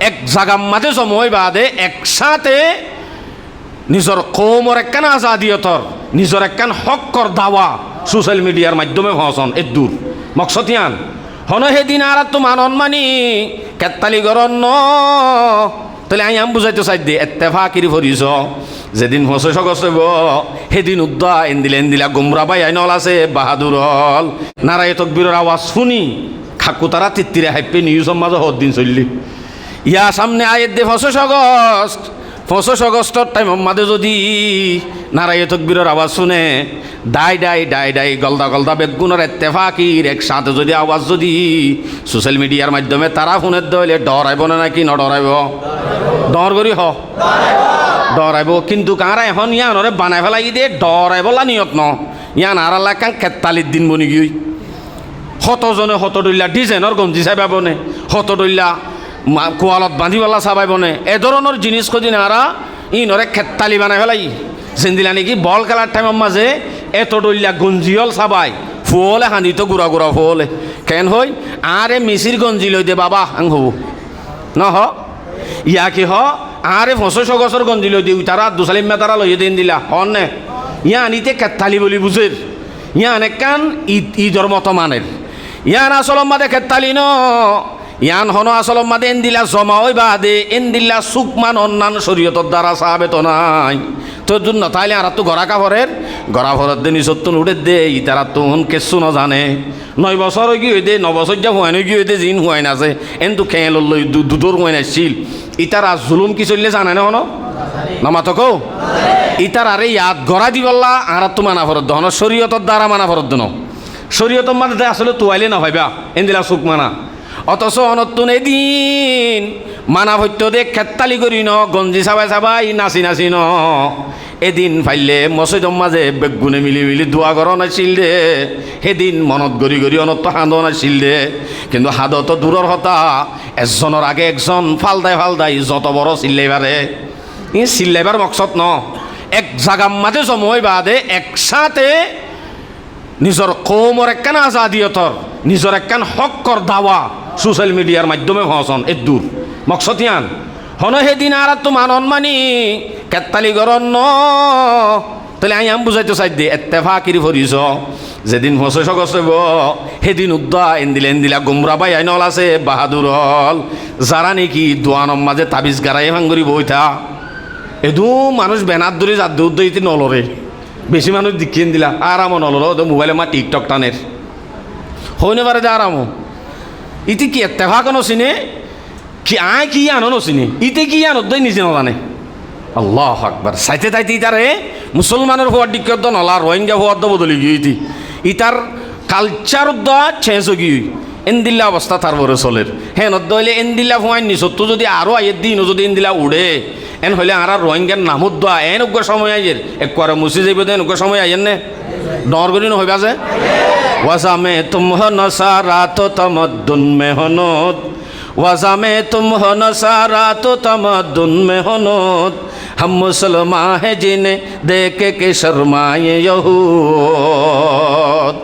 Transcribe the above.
এক জাগার মাঝে সময় বাদে একসাথে নিজের কৌমর একখান আজাদিয়তর নিজের একখান হকর দাওয়া সোশ্যাল মিডিয়ার মাধ্যমে হসন এ দূর মকসদিয়ান হন সেদিন আর তো মানন মানি কেতালি গরন ন তাহলে আম বুঝাইতে চাই দে এত্তেফাকির ফরিস যেদিন হসে সগস হইব সেদিন উদ্দা এন্দিলা গুমরা বাই আইনল আছে বাহাদুর হল নারায় তকবীরের আওয়াজ শুনি খাকু তারা তিত্তিরে হাইপে নিউজের মাঝে হত দিন চললি ইয়া সামনে আয়ের দে 25 আগস্টর টাইম মাঝে যদি নারায় তকবীরের আওয়াজ শুনে ডাই গলদা বেগুনের এত্তেফাকির একসাথে যদি আওয়াজ যদি সোশ্যাল মিডিয়ার মাধ্যমে তারা ফোনের দইলে ডরাইব না নাকি নডরাইব ডর করি ডরাইব কিন্তু কারা এখন ইয়ানরে বানাই ফেলাই দিয়ে ডরাইবলা নিয়ত ন ইয়ান আর এলাকান খেতালির দিন বনি গিয়ে শতজনে শতদলীয়া ডিজাইনৰ গঞ্জি চাই পাবনে শতদলীয়া কোৱালত বান্ধিবলা চাবাইবনে এ ধৰণৰ জিনিস কদিন আরা ইনরে খেতালি বানাই ফেলাই যেদিলা নেকি বল খেলার টাইমের মাঝে এতদলীয়া গঞ্জিয়ল চাবাই ফুলে হানিত গুড়া ফুলে কেন হই আরে মিচির গঞ্জি লই দে বাবা আং হব নহ ইয়া কি আরে 25 আগস্টর গঞ্জি লই দিও তারা দুসালিমা তারা লই দিন দিলা হন ইয়া আনিতে খেতালি বলি বুঝের ইয়ান একান ঈদর মতো মানের ইয়ান আসলম মাদে খেতালি ন ইয়ান হন আসলম মাদে এন্দিলা জমা হই বাদে এন্দিলা সুকমান অন্যান্য শরীয়তর দ্বারা সাহাবে তো নাই তোর জন্য তাইলে আর তো গড়া কাপড়ের দে নিচতুন উঠে দে ই তারা তুন কেসু ন জানে 9 বছর কি হই দে 9 বছর যা হুয়াই কি হই দে জিন হুয়াই নাছে এন্তু খেল লই দুদর হুয়াই নাছিল ইতারা জুলুম কি চললে জানে না হন নামাতো কও ইতার আরে ইয়াদ গড়া দিবল্লা আর তো মানা ফরদ হন শরীয়তর দ্বারা মানা ফরদ ন শরীয়তর মাঝে আসলে তোয়াইলে না ভাইবা এন্দিলা সুক মানা অথচ অনতুন এদিন মানা ভত্য দে খেতালি করি ন গঞ্জি চাবাই নাচি ন এদিন ফাইলে মসজিদর মাঝে বেগুনে মিলি দোয়া করন আছিল দে সেদিন মনত গড়ি অনত হাঁদন আছিল দে কিন্তু হাদত দূরের হতা একজনের আগে একজন ফালদাই যত বড় চিল্লাইবারে ই চিল্লাইবার মকসদ ন এক জাগার মাঝে সময় বাদে একসাথে নিজের কৌমর একখান আজাদিয়তর নিজের একখান হকর দাওয়া সোশ্যাল মিডিয়ার মাধ্যমে হসন এ দূর মকসদিয়ান হন সেদিন আর তো মানন মানি কেতালি গরন ন তাহলে আম বুঝাইতে চাই দে এত্তেফাকির ফরিস যেদিন 25 আগস্ট হইব সেদিন উদ্দা এন্দিলা গুমরা বাই আইনল আছে বাহাদুর হল যারা নাকি দোয়ানোর মাঝে তাবিজ গারাই ভাঙ্গুরি বইথা এদু মানুষ বেনার ধরে যার দৌড় দিতে নলরে বেশি মানুষ দেখিয়ে দিলা আরামও নলর মোবাইলে মা টিকটক টানের হইনে পারে যে আরামও ইতি কি এত্তেফাক নচিনে কি আয় কি আনো নচিনে ইতে কি আনো দই নিজে নাজানে আল্লাহ আকবার চাইতে ইতারে মুসলমানের হওয়ার দিকত নলা রোহিঙ্গা হওয়ার বদলি গিয়ে ইতার কালচার চেঞ্জ গিয়ে এন্দিল্লা অবস্থা তার বড় চলের হ্যাঁ নদলে এন্দিল্লা ফুয়াই নিচত যদি আরও আইয়ের দিন যদি এন্দিল্লা উড়ে এন হলে আর রোহিঙ্গার নামত দোয়া এন উগ্র সময় আইয়ের একবার মুছি যাইব দেন উগ্র সময় আইয়ের নে ডর করি নহইবা যে ওয়াজামে তুম হন সারা তো তমদ্দুন মেহনত ওয়াজামে তুম হন সারা তো তমদ্দুন মেহনত हम मुसलमान है जिन्हें देख के शर्माए यहूद।